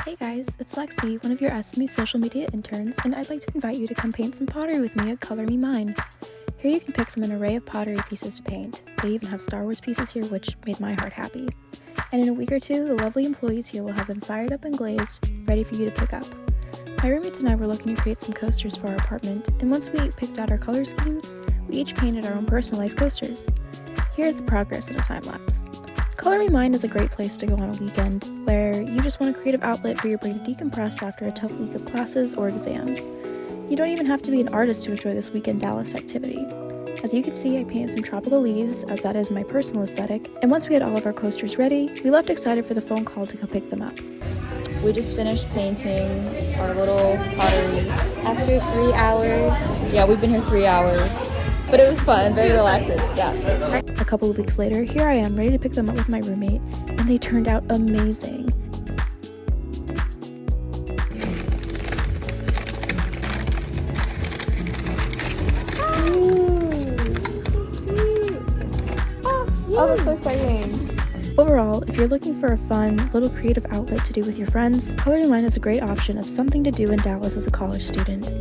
Hey guys, it's Lexie, one of your SMU social media interns, and I'd like to invite you to come paint some pottery with me at Color Me Mine. Here you can pick from an array of pottery pieces to paint. They even have Star Wars pieces here, which made my heart happy. And in a week or two, the lovely employees here will have them fired up and glazed, ready for you to pick up. My roommates and I were looking to create some coasters for our apartment, and once we picked out our color schemes, we each painted our own personalized coasters. Here's the progress in a time-lapse. Color Me Mine is a great place to go on a weekend where you just want a creative outlet for your brain to decompress after a tough week of classes or exams. You don't even have to be an artist to enjoy this weekend Dallas activity. As you can see, I painted some tropical leaves, as that is my personal aesthetic, and once we had all of our coasters ready, we left excited for the phone call to go pick them up. We just finished painting our little potteries. After 3 hours. Yeah, we've been here 3 hours. But it was fun, very relaxing, yeah. A couple of weeks later, here I am ready to pick them up with my roommate, and they turned out amazing. Oh, that's so exciting. Overall, if you're looking for a fun, little creative outlet to do with your friends, Color Me Mine is a great option of something to do in Dallas as a college student.